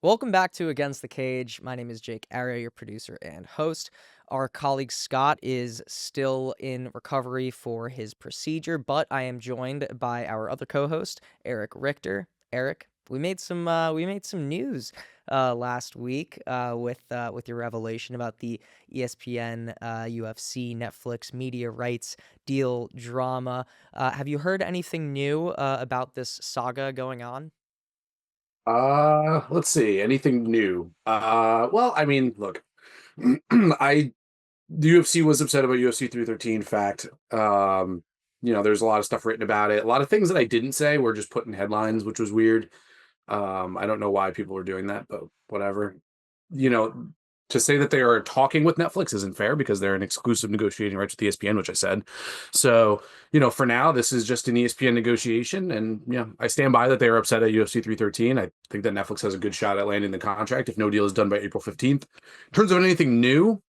Welcome back to Against the Cage. My name is Jake Aria, your producer and host. Our colleague Scott is still in recovery for his procedure, but I am joined by our other co-host, Eric Richter. Eric, we made some news last week with your revelation about the ESPN UFC Netflix media rights deal drama. Have you heard anything new about this saga going on? Let's see. Anything new? Well, I mean, look, I the UFC was upset about UFC 313 fact. There's a lot of stuff written about it. A lot of things that I didn't say were just put in headlines, which was weird. I don't know why people were doing that, but whatever. You know, to say that they are talking with Netflix isn't fair because they're an exclusive negotiating rights with ESPN, which I said. So, for now, this is just an ESPN negotiation, and yeah, I stand by that they are upset at UFC 313. I think that Netflix has a good shot at landing the contract if no deal is done by April 15th. In terms of anything new,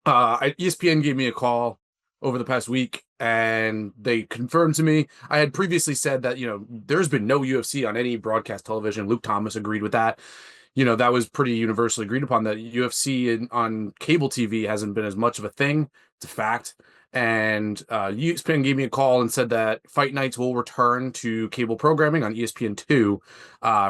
ESPN gave me a call over the past week, and they confirmed to me. I had previously said that there's been no UFC on any broadcast television. Luke Thomas agreed with that. That was pretty universally agreed upon, that UFC on cable TV hasn't been as much of a thing. It's a fact. And ESPN gave me a call and said that Fight Nights will return to cable programming on ESPN2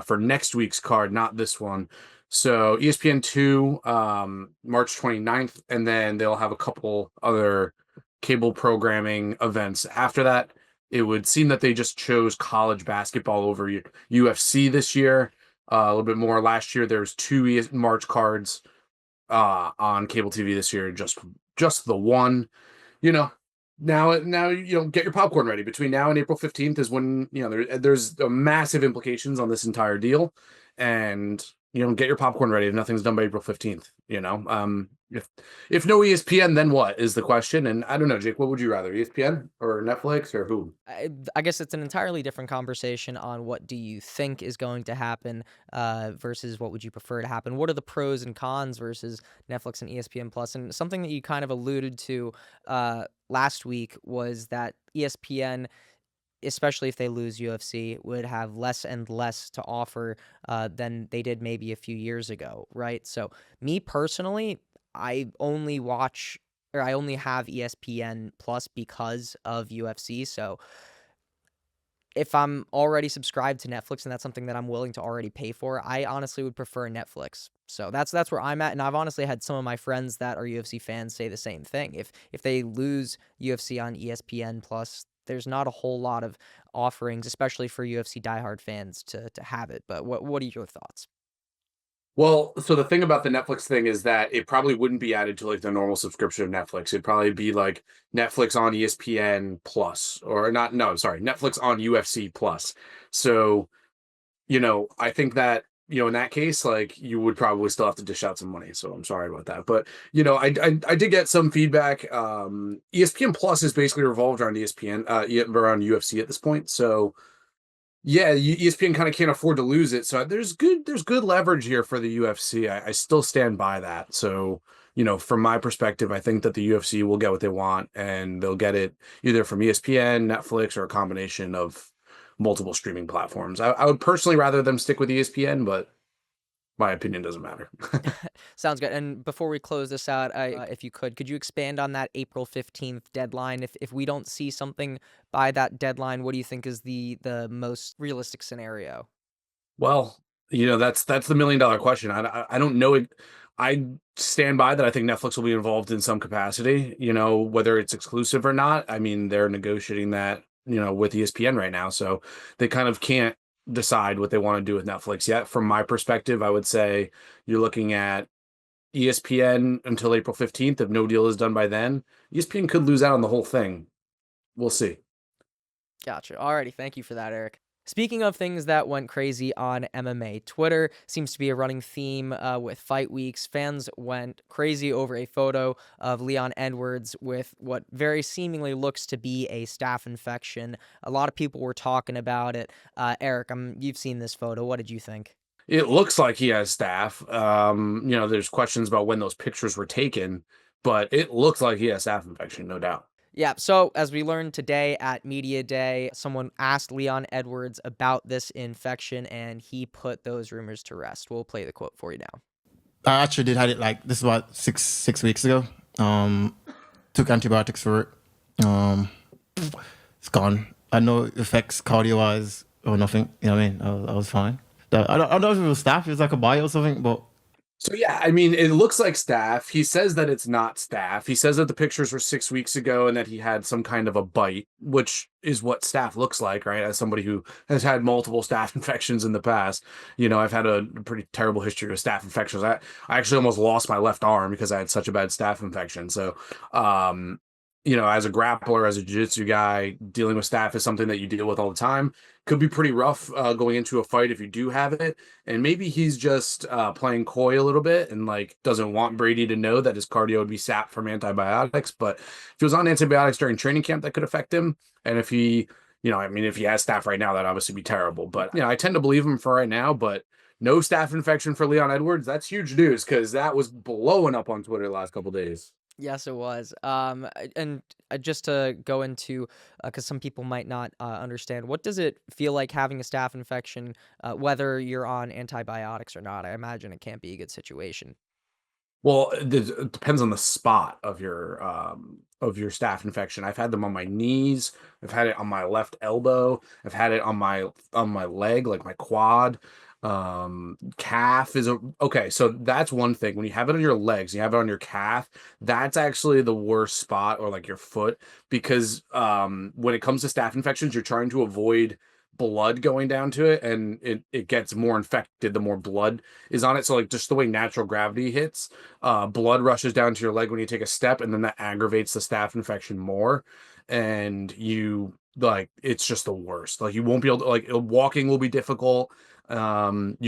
for next week's card, not this one. So ESPN2, March 29th, and then they'll have a couple other cable programming events after that. It would seem that they just chose college basketball over UFC this year. A little bit more. Last year, there was two March cards on cable TV. This year, just the one. You know, now get your popcorn ready. Between now and April 15th is when there's massive implications on this entire deal, and get your popcorn ready if nothing's done by April 15th. If no ESPN, then what is the question? And I don't know, Jake, what would you rather, ESPN or Netflix or who? I guess it's an entirely different conversation on what do you think is going to happen versus what would you prefer to happen. What are the pros and cons versus Netflix and ESPN Plus? And something that you kind of alluded to last week was that ESPN, especially if they lose UFC, would have less and less to offer than they did maybe a few years ago, right? So me personally, I only watch or I only have ESPN Plus because of UFC. So if I'm already subscribed to Netflix and that's something that I'm willing to already pay for, I honestly would prefer Netflix. So that's where I'm at, and I've honestly had some of my friends that are UFC fans say the same thing. If they lose UFC on ESPN Plus, there's not a whole lot of offerings, especially for UFC diehard fans to have it. But what are your thoughts? Well, so the thing about the Netflix thing is that it probably wouldn't be added to like the normal subscription of Netflix. It'd probably be like Netflix on ESPN Plus, or not, no, sorry, Netflix on UFC Plus. So, I think that, in that case, like you would probably still have to dish out some money. So I'm sorry about that. But, I did get some feedback. ESPN Plus is basically revolved around ESPN, around UFC at this point. So, yeah, ESPN kind of can't afford to lose it. So there's good leverage here for the UFC. I still stand by that. So, from my perspective, I think that the UFC will get what they want, and they'll get it either from ESPN, Netflix, or a combination of multiple streaming platforms. I would personally rather them stick with ESPN, but my opinion doesn't matter. Sounds good. And before we close this out, if you could you expand on that April 15th deadline? If we don't see something by that deadline, what do you think is the most realistic scenario? Well, that's the $1 million question. I don't know it. I stand by that. I think Netflix will be involved in some capacity. Whether it's exclusive or not. I mean, they're negotiating that with ESPN right now, so they kind of can't decide what they want to do with Netflix yet. From my perspective, I would say you're looking at ESPN until April 15th. If no deal is done by then, ESPN could lose out on the whole thing. We'll see. Gotcha. Alrighty, thank you for that, Eric. Speaking of things that went crazy on MMA, Twitter seems to be a running theme with fight weeks. Fans went crazy over a photo of Leon Edwards with what very seemingly looks to be a staph infection. A lot of people were talking about it. Eric, you've seen this photo. What did you think? It looks like he has staph. There's questions about when those pictures were taken, but it looks like he has staph infection, no doubt. Yeah, so as we learned today at Media Day, someone asked Leon Edwards about this infection and he put those rumors to rest. We'll play the quote for you now. I actually did had it like this is about six weeks ago. Took antibiotics for it. It's gone. I know it affects cardio wise or nothing. You know what I mean? I was fine. I don't know if it was staph. It was like a bite or something, but So yeah, I mean, it looks like staph. He says that it's not staph. He says that the pictures were 6 weeks ago and that he had some kind of a bite, which is what staph looks like, right? As somebody who has had multiple staph infections in the past, I've had a pretty terrible history of staph infections. I actually almost lost my left arm because I had such a bad staph infection. So, as a grappler, as a jiu-jitsu guy, dealing with staph is something that you deal with all the time. Could be pretty rough going into a fight if you do have it. And maybe he's just playing coy a little bit and like doesn't want Brady to know that his cardio would be sapped from antibiotics. But if he was on antibiotics during training camp, that could affect him. And if if he has staph right now, that'd obviously be terrible. But I tend to believe him for right now. But no staph infection for Leon Edwards. That's huge news because that was blowing up on Twitter the last couple days. Yes, it was. And just to go into, because some people might not understand, what does it feel like having a staph infection, whether you're on antibiotics or not? I imagine it can't be a good situation. Well, it depends on the spot of your staph infection. I've had them on my knees. I've had it on my left elbow. I've had it on my leg, like my quad. Calf is okay. So that's one thing. When you have it on your legs, you have it on your calf. That's actually the worst spot, or like your foot, because when it comes to staph infections, you're trying to avoid blood going down to it, and it gets more infected the more blood is on it. So like just the way natural gravity hits, blood rushes down to your leg when you take a step, and then that aggravates the staph infection more. And it's just the worst. Like you won't be able to walking will be difficult. You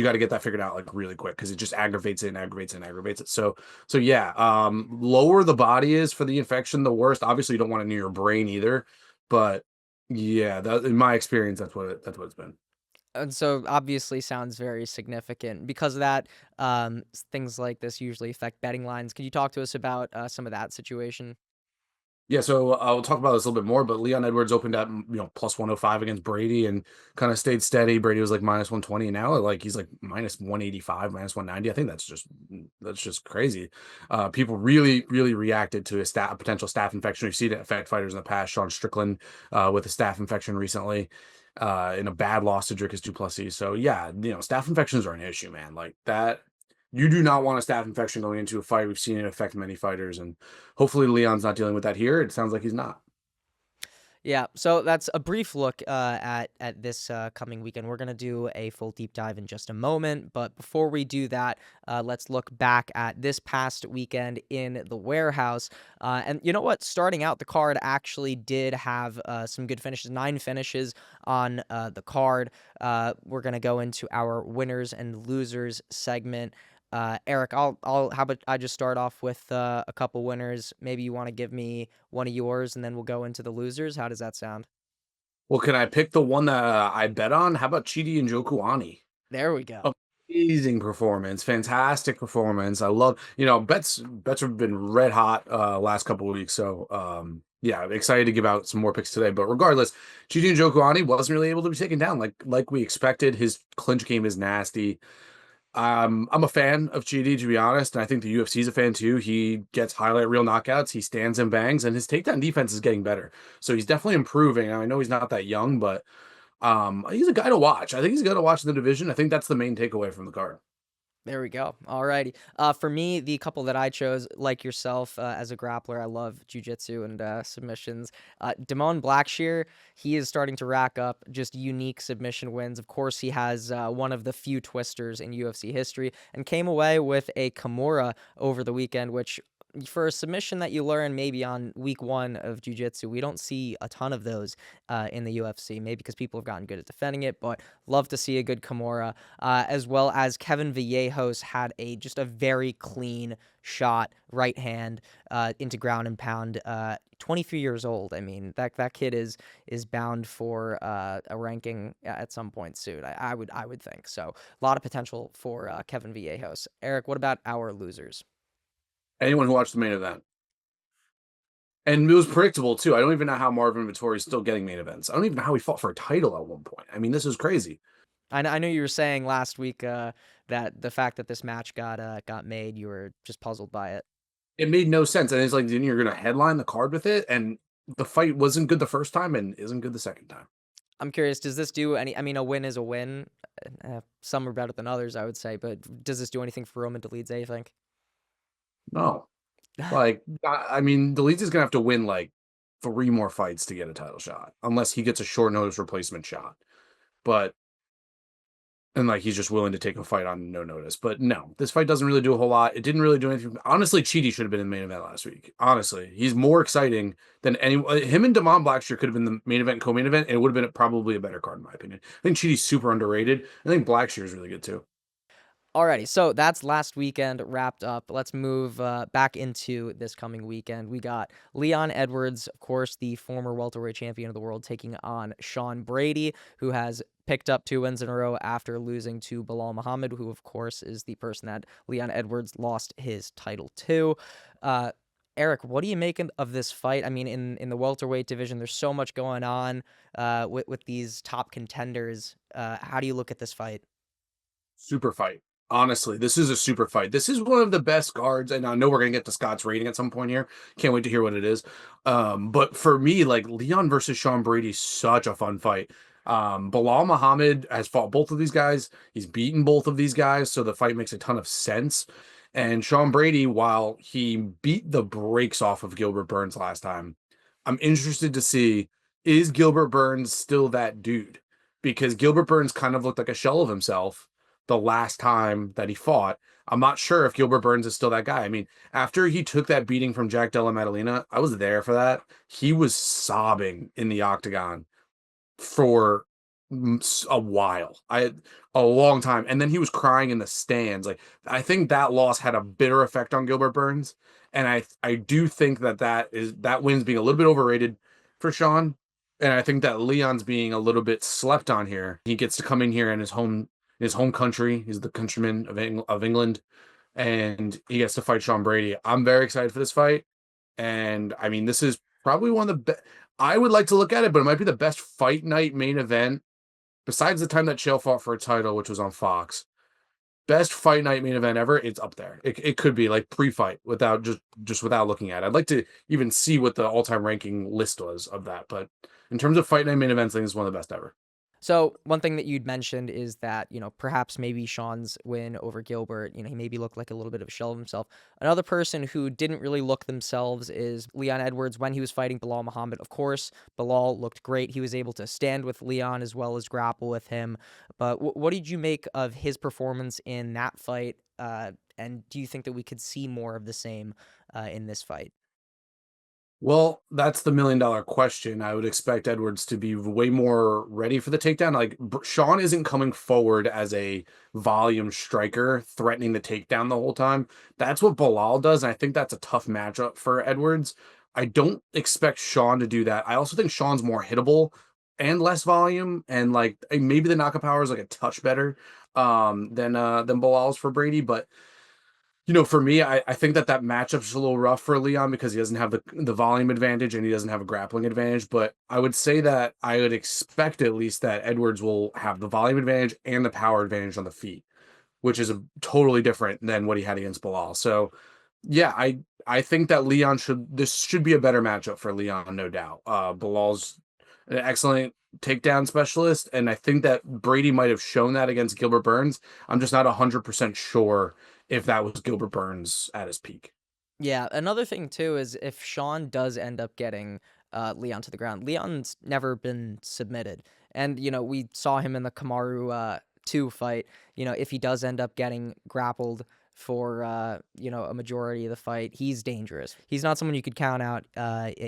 got to get that figured out like really quick because it just aggravates it and aggravates it and aggravates it. So yeah, lower the body is for the infection, the worst. Obviously, you don't want it near your brain either, but yeah, that in my experience, that's what it's been. And so obviously sounds very significant. Because of that, things like this usually affect betting lines. Can you talk to us about some of that situation? Yeah, so I'll talk about this a little bit more, but Leon Edwards opened at plus 105 against Brady and kind of stayed steady. Brady was like minus 120, and now like he's like minus 185, minus 190. I think that's just crazy. People really really reacted to a potential staph infection. We've seen it affect fighters in the past. Sean Strickland with a staph infection recently in a bad loss to Dricus Du Plessis. So yeah, staph infections are an issue, man. Like that. You do not want a staph infection going into a fight. We've seen it affect many fighters, and hopefully Leon's not dealing with that here. It sounds like he's not. Yeah, so that's a brief look at this coming weekend. We're gonna do a full deep dive in just a moment, but before we do that, let's look back at this past weekend in the warehouse. And you know what? Starting out, the card actually did have some good finishes. 9 finishes on the card. We're gonna go into our winners and losers segment. Eric, how about I just start off with a couple winners? Maybe you want to give me one of yours, and then we'll go into the losers. How does that sound? Well, can I pick the one that I bet on? How about Chidi and Jokuani? There we go. Amazing performance, fantastic performance. I love, bets have been red hot last couple of weeks. So yeah, excited to give out some more picks today. But regardless, Chidi and Jokuani wasn't really able to be taken down like we expected. His clinch game is nasty. I'm a fan of GD, to be honest, and I think the UFC is a fan too. He gets highlight reel knockouts, he stands and bangs, and his takedown defense is getting better. So he's definitely improving. I know he's not that young, but he's a guy to watch. I think he's a guy to watch in the division. I think that's the main takeaway from the card. There we go. Alrighty. For me, the couple that I chose, like yourself, as a grappler, I love jujitsu and submissions. Damon Blackshear, he is starting to rack up just unique submission wins. Of course, he has one of the few twisters in UFC history, and came away with a Kimura over the weekend, which for a submission that you learn maybe on week one of jiu-jitsu, we don't see a ton of those in the UFC, maybe because people have gotten good at defending it, but love to see a good Kimura. As well as Kevin Vallejos had just a very clean shot, right hand into ground and pound. 23 years old. I mean, that kid is bound for a ranking at some point soon. I would think so. A lot of potential for Kevin Vallejos. Eric, what about our losers? Anyone who watched the main event, And it was predictable too. I don't even know how Marvin Vettori is still getting main events. I don't even know how he fought for a title at one point. I mean, this is crazy. I know you were saying last week that the fact that this match got made, you were just puzzled by it. It made no sense. And it's like, then you're going to headline the card with it. And the fight wasn't good the first time and isn't good the second time. I'm curious, does this do any? I mean, a win is a win. Some are better than others, I would say, but does this do anything for Roman Dolidze, you think? No. Like, I mean, the Leeds is going to have to win like 3 more fights to get a title shot, unless he gets a short notice replacement shot. But and like he's just willing to take a fight on no notice. But no, this fight doesn't really do a whole lot. It didn't really do anything. Honestly, Cheaty should have been in the main event last week. Honestly, he's more exciting than anyone. Him and Damon Blackshear could have been the main event, co-main event, and it would have been probably a better card in my opinion. I think Cheaty's super underrated. I think Blackshear is really good too. Alrighty, so that's last weekend wrapped up. Let's move back into this coming weekend. We got Leon Edwards, of course, the former welterweight champion of the world, taking on Sean Brady, who has picked up 2 wins in a row after losing to Bilal Muhammad, who, of course, is the person that Leon Edwards lost his title to. Eric, what do you make of this fight? I mean, in the welterweight division, there's so much going on with these top contenders. How do you look at this fight? Super fight. Honestly, this is a super fight. This is one of the best cards, and I know we're gonna get to Scott's rating at some point here. Can't wait to hear what it is. But for me, like Leon versus Sean Brady, such a fun fight. Bilal Muhammad has fought both of these guys. He's beaten both of these guys, so the fight makes a ton of sense. And Sean Brady, while he beat the brakes off of Gilbert Burns last time, I'm interested to see, is Gilbert Burns still that dude? Because Gilbert Burns kind of looked like a shell of himself the last time that he fought. I'm not sure if Gilbert Burns is still that guy. I mean, after he took that beating from Jack Della Maddalena, I was there for that. He was sobbing in the octagon for a while, a long time, and then he was crying in the stands. Like, I think that loss had a bitter effect on Gilbert Burns, and I do think that wins being a little bit overrated for Sean, and I think that Leon's being a little bit slept on here. He gets to come in here in his home country. He's the countryman of England, and he gets to fight Sean Brady. I'm very excited for this fight, and I mean, this is probably one of the best. I would like to look at it, but it might be the best fight night main event besides the time that Chael fought for a title, which was on Fox. Best fight night main event ever. It's up there. It could be like pre-fight without just without looking at it. I'd like to even see what the all-time ranking list was of that. But in terms of fight night main events, I think it's one of the best ever. So one thing that you'd mentioned is that, perhaps maybe Sean's win over Gilbert, he maybe looked like a little bit of a shell of himself. Another person who didn't really look themselves is Leon Edwards when he was fighting Bilal Muhammad. Of course, Bilal looked great. He was able to stand with Leon as well as grapple with him. But what did you make of his performance in that fight? And do you think that we could see more of the same in this fight? Well, that's the $1 million question. I would expect Edwards to be way more ready for the takedown. Like Sean isn't coming forward as a volume striker, threatening the takedown the whole time. That's what Bilal does, and I think that's a tough matchup for Edwards. I don't expect Sean to do that. I also think Sean's more hittable and less volume, and like maybe the knockout power is like a touch better than Bilal's for Brady, but for me, I think that matchup's a little rough for Leon because he doesn't have the volume advantage and he doesn't have a grappling advantage. But I would say that I would expect at least that Edwards will have the volume advantage and the power advantage on the feet, which is a totally different than what he had against Bilal. So yeah, I think that this should be a better matchup for Leon, no doubt. Bilal's an excellent takedown specialist, and I think that Brady might have shown that against Gilbert Burns. I'm just not 100% sure if that was Gilbert Burns at his peak. Yeah, another thing too is if Sean does end up getting Leon to the ground, Leon's never been submitted. And, we saw him in the Kamaru 2 fight. If he does end up getting grappled for, a majority of the fight, he's dangerous. He's not someone you could count out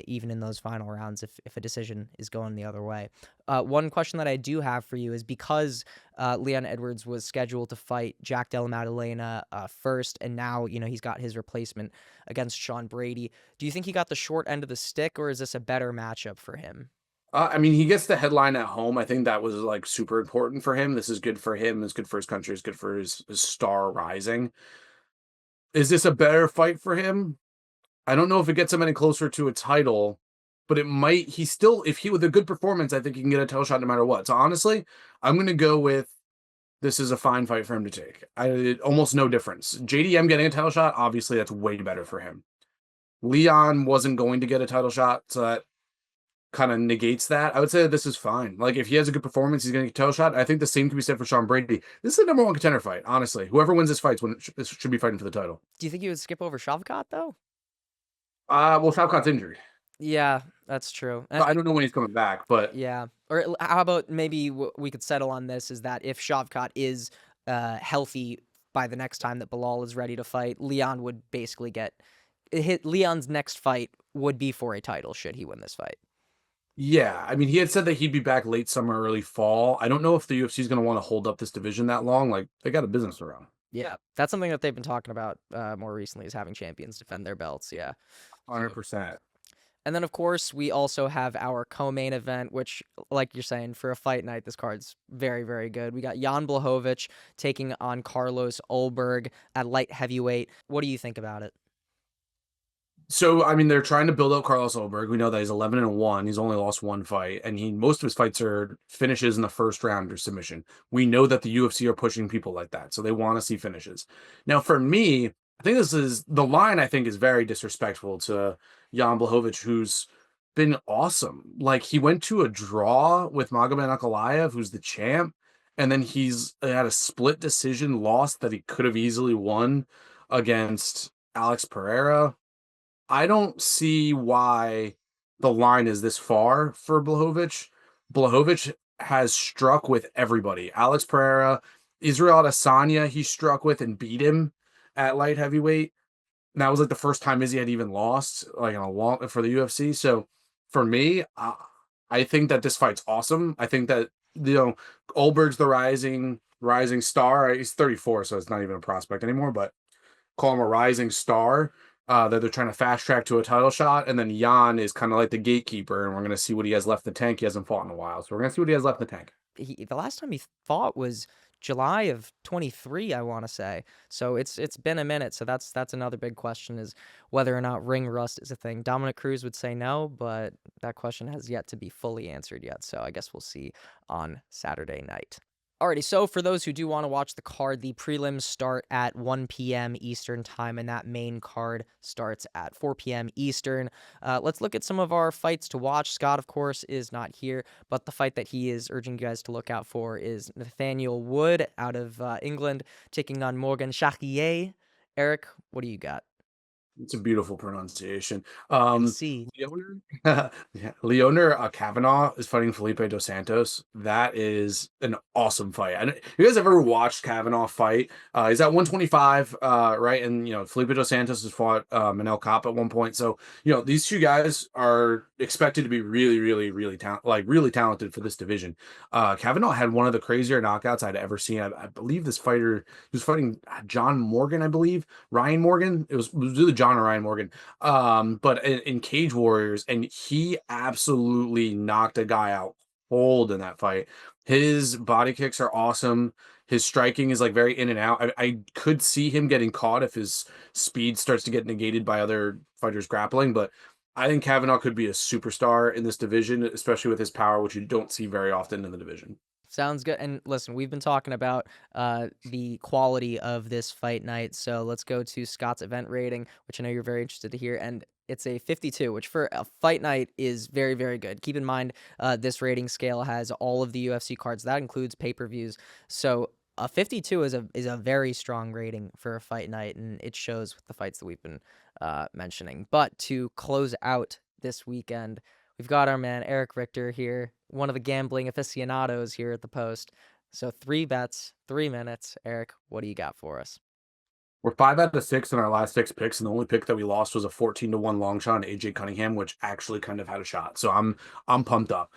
even in those final rounds if a decision is going the other way. One question that I do have for you is because Leon Edwards was scheduled to fight Jack Della Maddalena first, and now, he's got his replacement against Sean Brady. Do you think he got the short end of the stick, or is this a better matchup for him? I mean, he gets the headline at home. I think that was like super important for him. This is good for him. It's good for his country. It's good for his star rising. Is this a better fight for him? I don't know if it gets him any closer to a title, but it might. He still, if he with a good performance, I think he can get a title shot no matter what. So honestly, I'm going to go with this is a fine fight for him to take. Almost no difference. JDM getting a title shot, obviously that's way better for him. Leon wasn't going to get a title shot, so that kind of negates that. I would say that this is fine. Like if he has a good performance, he's going to get a title shot. I think the same can be said for Sean Brady. This is a number one contender fight, honestly. Whoever wins this fight should be fighting for the title. Do you think you would skip over Shavkat though? Well, Falcott's injured. Yeah, that's true. So I don't know when he's coming back, but Yeah. Or how about maybe we could settle on this is that if Shavkat is healthy by the next time that Bilal is ready to fight, Leon would basically get hit. Leon's next fight would be for a title should he win this fight. yeah, I mean, he had said that he'd be back late summer, early fall. I don't know if the UFC is going to want to hold up this division that long. Like they got a business around. Yeah, that's something that they've been talking about more recently is having champions defend their belts. Yeah. 100%. And then, of course, we also have our co-main event, which, like you're saying, for a fight night, this card's very, very good. We got Jan Blachowicz taking on Carlos Ulberg at light heavyweight. What do you think about it? So, I mean, they're trying to build up Carlos Ulberg. We know that he's 11-1. He's only lost one fight, and most of his fights are finishes in the first round or submission. We know that the UFC are pushing people like that, so they want to see finishes. Now, for me, I think this is the line. I think is very disrespectful to Jan Blachowicz, who's been awesome. Like he went to a draw with Magomed Ankalaev, who's the champ, and then he's had a split decision loss that he could have easily won against Alex Pereira. I don't see why the line is this far for Blachowicz. Blachowicz has struck with everybody. Alex Pereira, Israel Adesanya, he struck with and beat him at light heavyweight. And that was like the first time Izzy had even lost, like in a long for the UFC. So for me, I think that this fight's awesome. I think that Ulberg's the rising star. He's 34, so it's not even a prospect anymore. But call him a rising star that they're trying to fast track to a title shot. And then Jan is kind of like the gatekeeper, and we're going to see what he has left in the tank. He hasn't fought in a while, so we're going to see what he has left in the tank. The last time he fought was July of 23, I want to say. So it's been a minute. So that's another big question is whether or not ring rust is a thing. Dominic Cruz would say no, but that question has yet to be fully answered yet. So I guess we'll see on Saturday night. Alrighty, so for those who do want to watch the card, the prelims start at 1 p.m. Eastern time, and that main card starts at 4 p.m. Eastern. Let's look at some of our fights to watch. Scott, of course, is not here, but the fight that he is urging you guys to look out for is Nathaniel Wood out of England taking on Morgan Charrier. Eric, what do you got? It's a beautiful pronunciation. I see. Leonor Kavanaugh is fighting Felipe Dos Santos. That is an awesome fight. And you guys ever watched Kavanaugh fight? He's at 125, right? And Felipe Dos Santos has fought Manel Kape at one point. So these two guys are expected to be really, really, really really talented for this division. Kavanaugh had one of the crazier knockouts I'd ever seen. I believe this fighter he was fighting John Morgan, I believe Ryan Morgan. It was really John or Ryan Morgan. But in Cage Warriors, and he absolutely knocked a guy out cold in that fight. His body kicks are awesome. His striking is like very in and out. I could see him getting caught if his speed starts to get negated by other fighters grappling, but I think Kavanaugh could be a superstar in this division, especially with his power, which you don't see very often in the division. Sounds good. And listen, we've been talking about the quality of this fight night. So let's go to Scott's event rating, which I know you're very interested to hear. And it's a 52, which for a fight night is very, very good. Keep in mind, this rating scale has all of the UFC cards. That includes pay-per-views. So a 52 is a very strong rating for a fight night, and it shows with the fights that we've been mentioning. But to close out this weekend, we've got our man Eric Richter here, one of the gambling aficionados here at the Post. So 3 bets, 3 minutes. Eric, what do you got for us? We're 5 out of 6 in our last 6 picks, and the only pick that we lost was a 14-1 long shot on AJ Cunningham, which actually kind of had a shot. So I'm pumped up.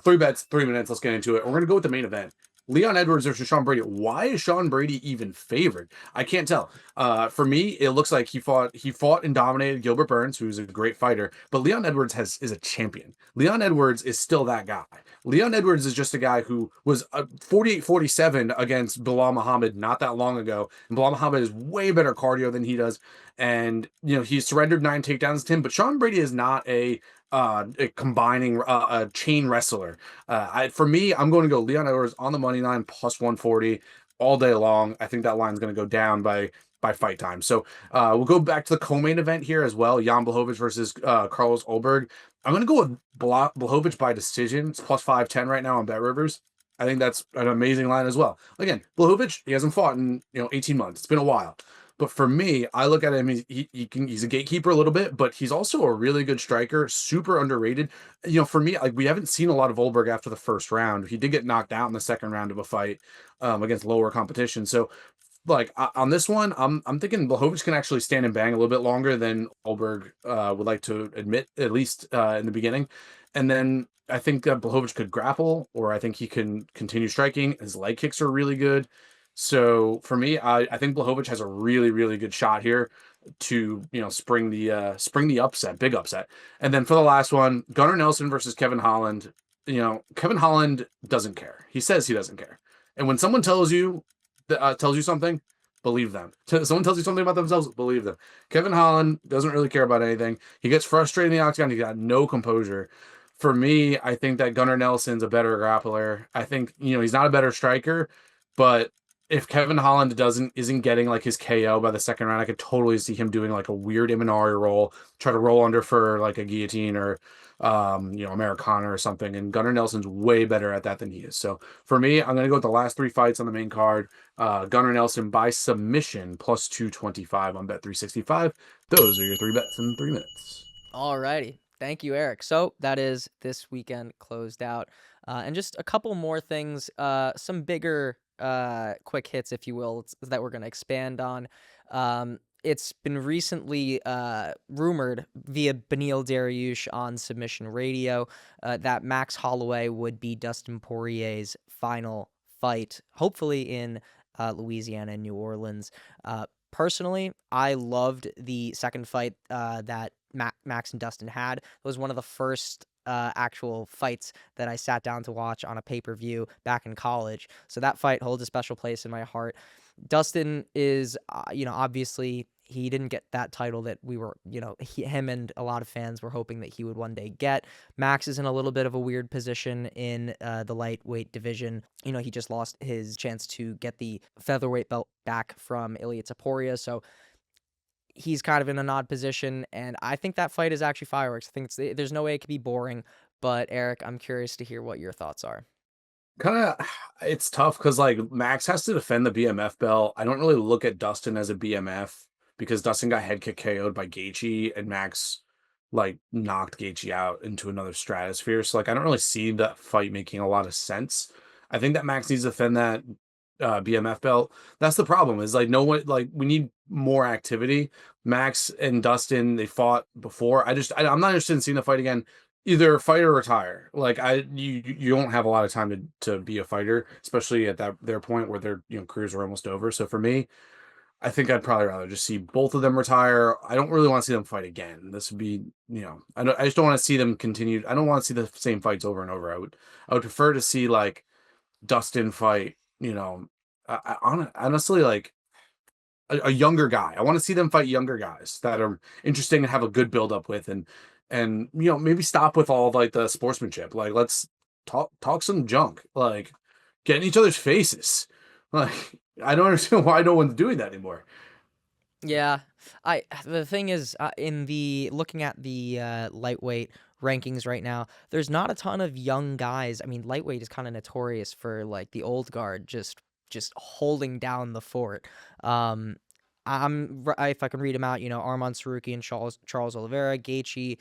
3 bets, 3 minutes. Let's get into it. We're gonna go with the main event. Leon Edwards versus Sean Brady. Why is Sean Brady even favored? I can't tell. For me, it looks like he fought and dominated Gilbert Burns, who's a great fighter. But Leon Edwards is a champion. Leon Edwards is still that guy. Leon Edwards is just a guy who was 48-47 against Bilal Muhammad not that long ago. And Bilal Muhammad is way better cardio than he does. And he surrendered 9 takedowns to him. But Sean Brady is not a combining a chain wrestler. For me, I'm going to go Leon Edwards on the money line plus 140 all day long. I think that line's going to go down by fight time. So we'll go back to the co-main event here as well. Jan Blachowicz versus Carlos Ulberg. I'm going to go with Blachowicz by decision. It's plus 510 right now on Bet Rivers. I think that's an amazing line as well. Again, Blachowicz, he hasn't fought in 18 months. It's been a while. But for me, I look at him. He's a gatekeeper a little bit, but he's also a really good striker. Super underrated. For me, like we haven't seen a lot of Olberg after the first round. He did get knocked out in the second round of a fight against lower competition. So, like on this one, I'm thinking Blachowicz can actually stand and bang a little bit longer than Olberg would like to admit, at least in the beginning. And then I think that Blachowicz could grapple, or I think he can continue striking. His leg kicks are really good. So for me, I think Blachowicz has a really, really good shot here to spring the upset, big upset. And then for the last one, Gunnar Nelson versus Kevin Holland. Kevin Holland doesn't care. He says he doesn't care. And when someone tells you something, believe them. Someone tells you something about themselves, believe them. Kevin Holland doesn't really care about anything. He gets frustrated in the octagon. He got no composure. For me, I think that Gunnar Nelson's a better grappler. I think he's not a better striker, but if Kevin Holland isn't getting like his KO by the second round, I could totally see him doing like a weird Imanari roll, try to roll under for like a guillotine or Americana or something. And Gunnar Nelson's way better at that than he is. So for me, I'm gonna go with the last 3 fights on the main card. Gunnar Nelson by submission plus 225 on Bet 365. Those are your 3 bets in 3 minutes. Alrighty. Thank you, Eric. So that is this weekend closed out. And just a couple more things, some bigger quick hits, if you will, that we're going to expand on. It's been recently rumored via Beneil Dariush on Submission Radio that Max Holloway would be Dustin Poirier's final fight, hopefully in Louisiana and New Orleans. Personally, I loved the second fight that Max and Dustin had. It was one of the first actual fights that I sat down to watch on a pay-per-view back in college. So that fight holds a special place in my heart. Dustin is, obviously he didn't get that title that we were, him and a lot of fans were hoping that he would one day get. Max is in a little bit of a weird position in the lightweight division. He just lost his chance to get the featherweight belt back from Ilia Topuria. So he's kind of in an odd position, and I think that fight is actually fireworks. I think there's no way it could be boring, but Eric, I'm curious to hear what your thoughts are. Kind of, it's tough because like Max has to defend the BMF belt. I don't really look at Dustin as a BMF because Dustin got head kick KO'd by Gaethje and Max like knocked Gaethje out into another stratosphere. So like I don't really see that fight making a lot of sense. I think that Max needs to defend that BMF belt. That's the problem. Is like no one like we need more activity. Max and Dustin, they fought before. I'm not interested in seeing the fight again. Either fight or retire. Like you don't have a lot of time to be a fighter, especially at their point where their careers are almost over. So for me, I think I'd probably rather just see both of them retire. I don't really want to see them fight again. This would be, I just don't want to see them continue. I don't want to see the same fights over and over. I would prefer to see like Dustin fight, honestly, like a younger guy. I want to see them fight younger guys that are interesting and have a good build up with, and maybe stop with all of, like the sportsmanship. Like let's talk some junk. Like get in each other's faces. Like I don't understand why no one's doing that anymore. Yeah, the thing is, in the looking at the lightweight rankings right now, there's not a ton of young guys. I mean, lightweight is kind of notorious for like the old guard just holding down the fort. If I can read them out, Armand Saruki and Charles Oliveira, Gaethje,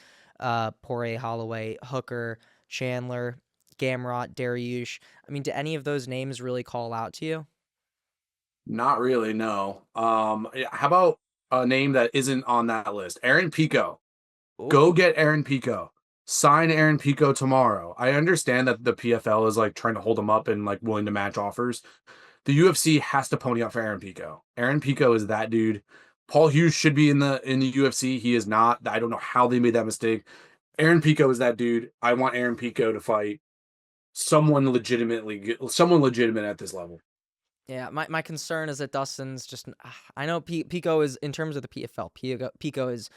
Poirier, Holloway, Hooker, Chandler, Gamrot, Dariush. I mean, do any of those names really call out to you? Not really, no. Yeah, how about a name that isn't on that list? Aaron Pico. Go Ooh. get Aaron Pico. sign Aaron Pico tomorrow. I understand that the PFL is like trying to hold him up and like willing to match offers. The UFC has to pony up for Aaron Pico. Aaron Pico is that dude. Paul Hughes should be in the UFC. He is not. I don't know how they made that mistake. Aaron Pico is that dude. I want Aaron Pico to fight someone legitimate at this level. Yeah, my concern is that Dustin's just. I know Pico is, in terms of the PFL. Pico is,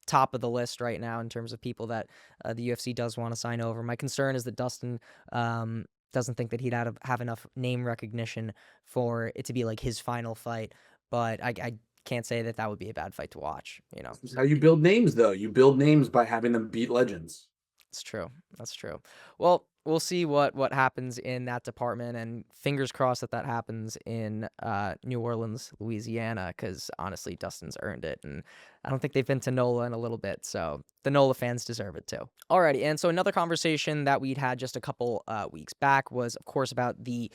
top of the list right now in terms of people that the UFC does want to sign over. My concern is that Dustin doesn't think that he'd have enough name recognition for it to be like his final fight. But I can't say that that would be a bad fight to watch. This is how you build names, though. You build names by having them beat legends. It's true. That's true. Well, we'll see what happens in that department, and fingers crossed that happens in New Orleans, Louisiana, because honestly, Dustin's earned it, and I don't think they've been to NOLA in a little bit, so the NOLA fans deserve it too. Alrighty, and so another conversation that we'd had just a couple weeks back was, of course, about the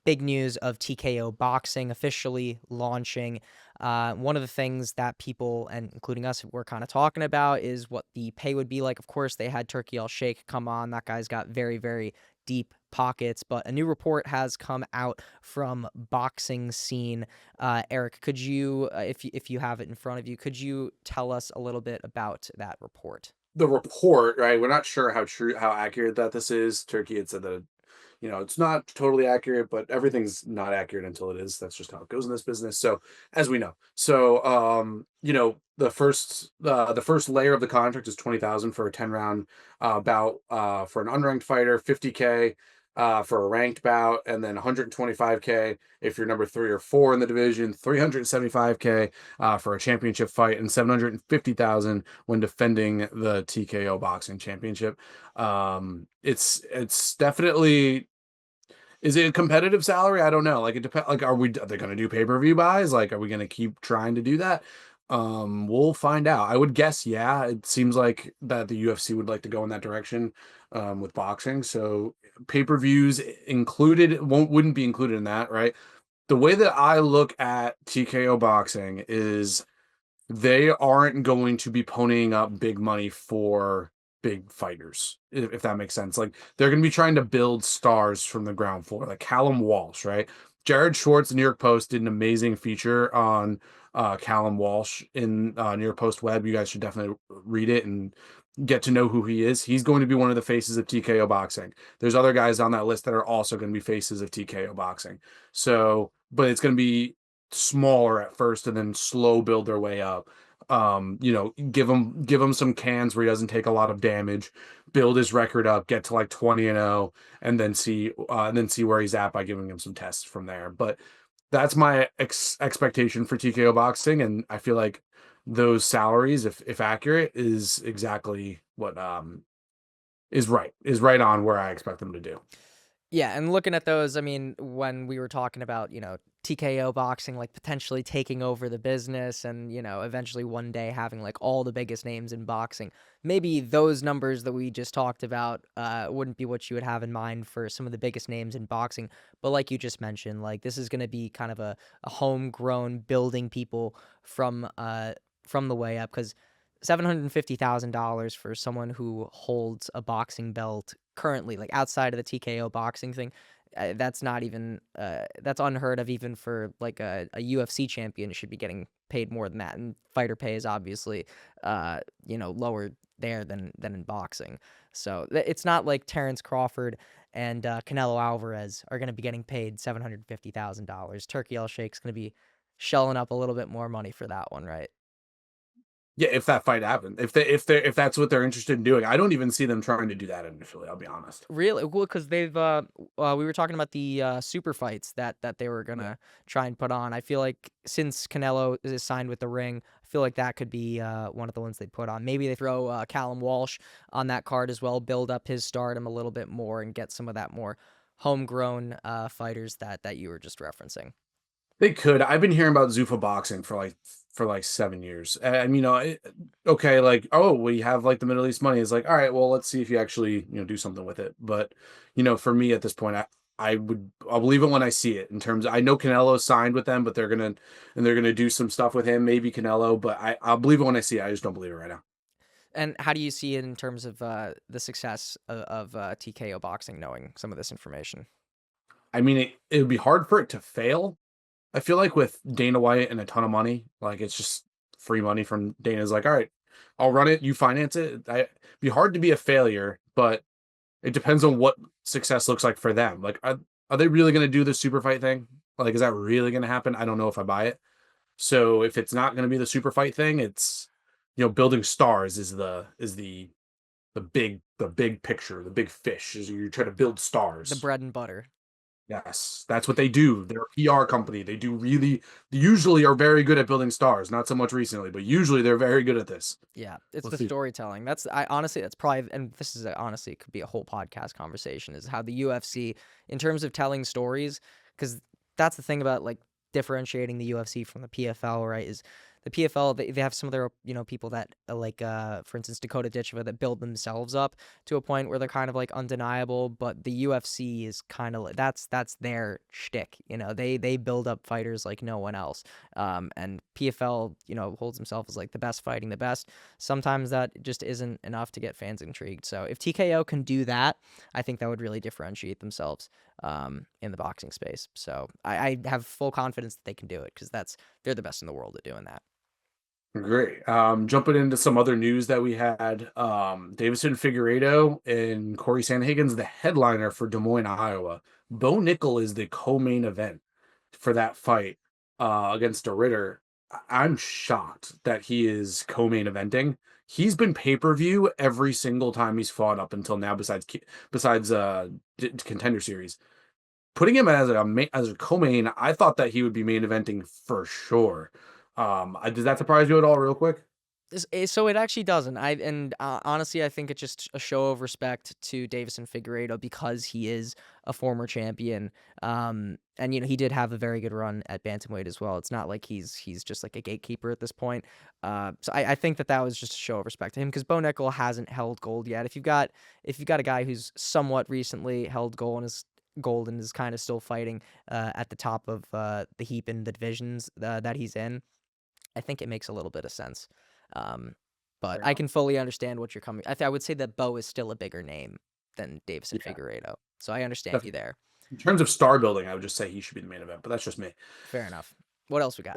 big news of TKO Boxing officially launching. One of the things that people, and including us, were kind of talking about is what the pay would be like. Of course, they had Turkey Al Sheikh come on. That guy's got very, very deep pockets, but a new report has come out from Boxing Scene. Eric, could you, if you have it in front of you, could you tell us a little bit about that report? The report, right? We're not sure how accurate that this is. Turkey had said that it's not totally accurate, but everything's not accurate until it is. That's just how it goes in this business. So, as we know, the first layer of the contract is 20,000 for a 10 round bout for an unranked fighter, 50K for a ranked bout, and then 125K if you're number 3 or 4 in the division, 375K for a championship fight, and 750,000 when defending the TKO boxing championship. It's definitely. Is it a competitive salary? I don't know. Like, it depends. Like, are they going to do pay-per-view buys? Like, are we going to keep trying to do that? We'll find out. I would guess, yeah. It seems like that the UFC would like to go in that direction with boxing. So pay-per-views included wouldn't be included in that, right? The way that I look at TKO boxing is they aren't going to be ponying up big money for big fighters, if that makes sense. Like, they're going to be trying to build stars from the ground floor, like Callum Walsh, right? Jared Schwartz, the New York Post, did an amazing feature on Callum Walsh in New York Post web. You guys should definitely read it and get to know who he is. He's going to be one of the faces of TKO boxing. There's other guys on that list that are also going to be faces of TKO boxing. So, but it's going to be smaller at first and then slow build their way up. Give him some cans where he doesn't take a lot of damage, build his record up, get to like 20-0, and then see where he's at by giving him some tests from there. But that's my expectation for TKO boxing, and I feel like those salaries, if accurate, is exactly what is right on where I expect them to do. Yeah, and looking at those, I mean, when we were talking about, TKO boxing, like potentially taking over the business and, eventually one day having like all the biggest names in boxing, maybe those numbers that we just talked about wouldn't be what you would have in mind for some of the biggest names in boxing. But like you just mentioned, like this is going to be kind of a homegrown building people from the way up, because $750,000 for someone who holds a boxing belt currently, like outside of the TKO boxing thing, that's not even that's unheard of. Even for like a UFC champion, should be getting paid more than that. And fighter pay is obviously lower there than in boxing. So it's not like Terrence Crawford and Canelo Alvarez are going to be getting paid $750,000. Turkey Al Sheikh's going to be shelling up a little bit more money for that one, right? Yeah, if that fight happened, if that's what they're interested in doing, I don't even see them trying to do that initially. I'll be honest. Really? Well, because they've we were talking about the super fights that they were gonna try and put on. I feel like since Canelo is signed with the Ring, I feel like that could be one of the ones they put on. Maybe they throw Callum Walsh on that card as well, build up his stardom a little bit more, and get some of that more homegrown fighters that you were just referencing. They could. I've been hearing about Zuffa boxing for like 7 years, and okay, like, oh, we have like the Middle East money. It's like, all right, well, let's see if you actually do something with it. But for me at this point, I'll believe it when I see it. In terms, I know Canelo signed with them, but they're gonna do some stuff with him, maybe Canelo, but I'll believe it when I see it. I just don't believe it right now. And how do you see it in terms of the success of TKO boxing, knowing some of this information? I mean, it would be hard for it to fail. I feel like with Dana White and a ton of money, like it's just free money from Dana's like, all right, I'll run it, you finance it. It'd be hard to be a failure, but it depends on what success looks like for them. Like, are they really going to do the super fight thing? Like, is that really going to happen? I don't know if I buy it. So if it's not going to be the super fight thing, it's building stars is the big picture, the big fish is you're trying to build The stars. bread and butter. Yes, that's what they do. They're a PR company. They usually are very good at building stars. Not so much recently, but usually they're very good at this. Yeah, it's Let's the see. storytelling. I honestly, that's probably, and this is honestly, it could be a whole podcast conversation, is how the UFC, in terms of telling stories, because that's the thing about like differentiating the UFC from the PFL, right? Is the PFL, they have some of their, people that like, for instance, Dakota Ditcheva, that build themselves up to a point where they're kind of like undeniable, but the UFC is kind of like, that's their shtick. They build up fighters like no one else. And PFL, holds himself as like the best fighting the best. Sometimes that just isn't enough to get fans intrigued. So if TKO can do that, I think that would really differentiate themselves in the boxing space. So I have full confidence that they can do it, because they're the best in the world at doing that. Great. Jumping into some other news that we had. Davison Figueiredo and Corey Sandhagen's the headliner for Des Moines, Iowa. Bo Nickel is the co-main event for that fight against the Ritter. I'm shocked that he is co-main eventing. He's been pay-per-view every single time he's fought up until now, besides Contender Series. Putting him as a co-main, I thought that he would be main eventing for sure. Does that surprise you at all, real quick? So it actually doesn't. Honestly, I think it's just a show of respect to Davison Figueiredo, because he is a former champion. And he did have a very good run at bantamweight as well. It's not like he's just like a gatekeeper at this point. So I think that was just a show of respect to him, because Bo Nickel hasn't held gold yet. If you've got a guy who's somewhat recently held gold and is kind of still fighting at the top of the heap in the divisions that he's in, I think it makes a little bit of sense. Um, but Fair I enough. can fully understand what you're coming. I would say that Bo is still a bigger name than Davison Yeah, Figueiredo, so I understand you definitely. there. In terms of star building, I would just say he should be the main event, but that's just me. Fair enough. What else we got?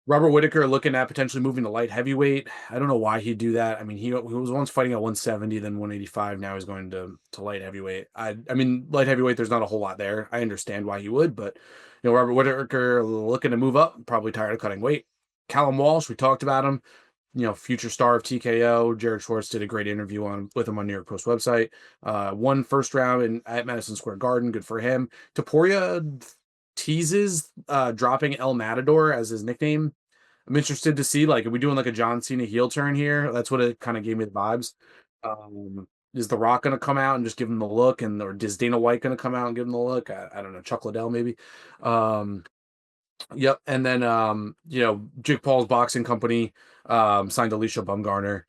Robert Whitaker looking at potentially moving to light heavyweight. I don't know why he'd do that. I mean, he was once fighting at 170, then 185. Now he's going to light heavyweight. I mean, light heavyweight, there's not a whole lot there. I understand why he would, but Robert Whitaker looking to move up, probably tired of cutting weight. Callum Walsh, we talked about him. Future star of TKO. Jared Schwartz did a great interview with him on New York Post website. Won first round at Madison Square Garden. Good for him. Taporia teases dropping El Matador as his nickname. I'm interested to see, like, are we doing like a John Cena heel turn here? That's what it kind of gave me the vibes. Is The Rock going to come out and just give him the look, or is Dana White going to come out and give him the look? I don't know. Chuck Liddell maybe. Yep. And then Jake Paul's boxing company signed Alicia Bumgarner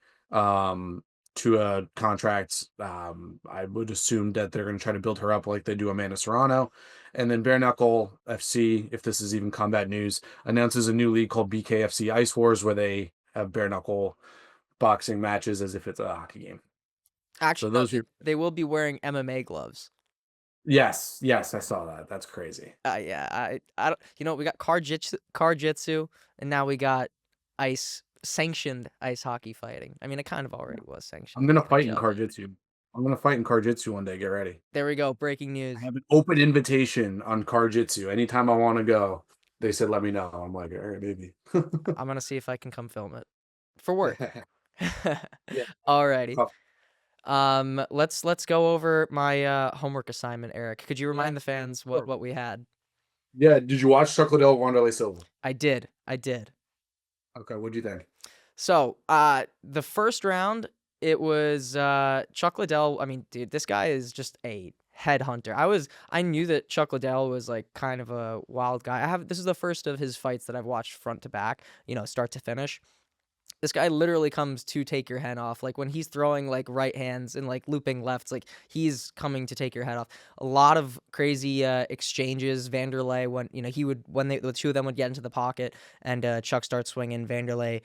to a contract. I would assume that they're going to try to build her up like they do Amanda Serrano. And then Bare Knuckle FC, if this is even combat news, announces a new league called BKFC Ice Wars, where they have bare knuckle boxing matches as if it's a hockey game. So Actually, no, those are they will be wearing MMA gloves. yes, I saw that. That's crazy. Yeah, I don't. We got car jitsu, and now we got sanctioned ice hockey fighting. I mean, it kind of already was sanctioned I'm in gonna the fight in NHL. Karjitsu. I'm gonna fight in Karjitsu one day. Get ready. There we go. Breaking I news. have an open invitation on Karjitsu. Anytime I want to go, they said let me know. I'm like, all right, maybe. I'm gonna see if I can come film it for work. Yeah. Alrighty. Tough. Let's go over my homework assignment, Eric. Could you remind the fans Sure. what we had? Yeah. Did you watch Chuck Liddell, Wanderlei Silva? I did. Okay. What'd you think? So, the first round, it was Chuck Liddell. I mean, dude, this guy is just a headhunter. I knew that Chuck Liddell was like kind of a wild guy. This is the first of his fights that I've watched front to back, start to finish. This guy literally comes to take your head off. Like when he's throwing like right hands and like looping lefts, like he's coming to take your head off. A lot of crazy exchanges. Vanderlei, when the two of them would get into the pocket and Chuck starts swinging, Vanderlei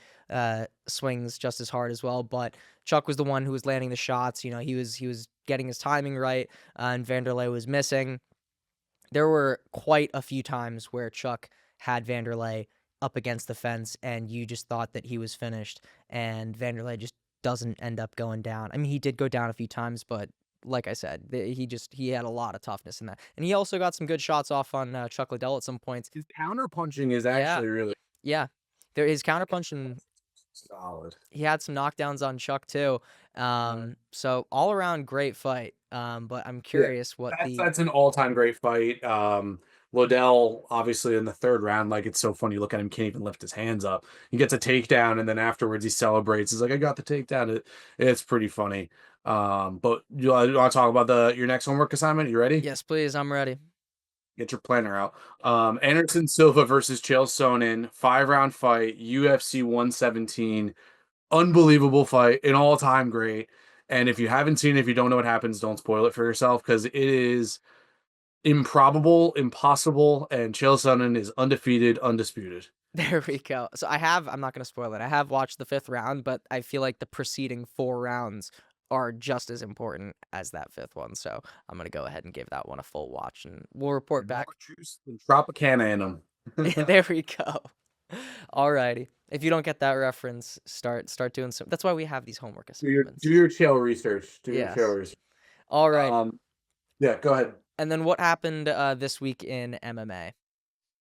swings just as hard as well. But Chuck was the one who was landing the shots. He was getting his timing right, and Vanderlei was missing. There were quite a few times where Chuck had Vanderlei up against the fence, and you just thought that he was finished, and Vanderlei just doesn't end up going down. I mean, he did go down a few times, but like I said, he had a lot of toughness in that, and he also got some good shots off on Chuck Liddell at some points. His counter punching is Yeah, actually really yeah. His counterpunching, solid. he had some knockdowns on Chuck too. So all around great fight. But I'm Yeah, curious what that's an all-time great fight. Liddell, obviously in the third round, like it's so funny. You look at him, can't even lift his hands up. He gets a takedown, and then afterwards he celebrates. He's like, "I got the takedown." It's pretty funny. But you want to talk about your next homework assignment? You ready? Yes, please. I'm ready. Get your planner out. Anderson Silva versus Chael Sonnen, 5-round fight, UFC 117. Unbelievable fight, an all-time great. And if you haven't seen it, if you don't know what happens, don't spoil it for yourself because it is improbable, impossible, and Chael Sonnen is undefeated, undisputed. There we go. So I'm not going to spoil it. I have watched the 5th round, but I feel like the preceding 4 rounds are just as important as that 5th one. So I'm going to go ahead and give that one a full watch, and we'll report back. More juice than Tropicana in them. There we go. Alrighty. If you don't get that reference, start doing some. That's why we have these homework assignments. Do your Chael research. Do your Yes. Chael research. All right. Yeah, go ahead. And then what happened this week in MMA?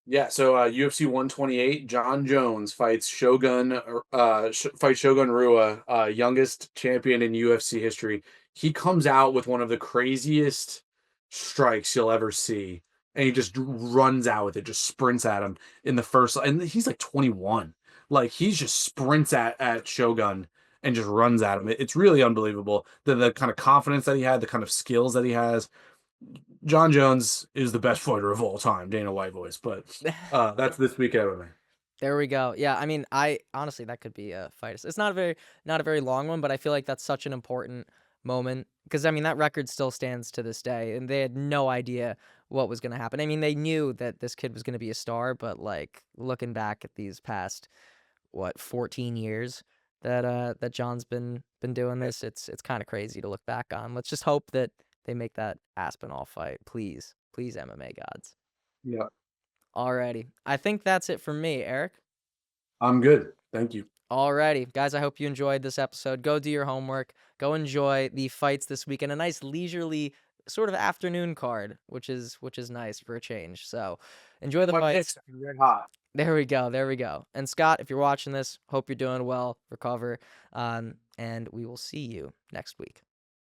Yeah, so UFC 128, John Jones fights Shogun Rua, youngest champion in UFC history. He comes out with one of the craziest strikes you'll ever see, and he just runs out with it, just sprints at him in the first, and he's like 21. Like he's just sprints at Shogun and just runs at him. It's really unbelievable. The kind of confidence that he had, the kind of skills that he has. John Jones is the best fighter of all time, Dana White voice, but that's this week MMA. There we go. Yeah, I mean, I honestly that could be a fight. It's not a very long one, but I feel like that's such an important moment because I mean that record still stands to this day, and they had no idea what was going to happen. I mean, they knew that this kid was going to be a star, but like looking back at these past 14 years that John's been doing this, it's kind of crazy to look back on. Let's just hope that they make that Aspinall fight, please, MMA gods. Yeah, Alrighty, I think that's it for me, Eric. I'm good. Thank you. Alrighty, guys, I hope you enjoyed this episode. Go do your homework. Go enjoy the fights this weekend. A nice leisurely sort of afternoon card, which is nice for a change. So enjoy the fights. Red hot. There we go. And Scott, if you're watching this, hope you're doing well. Recover, and we will see you next week.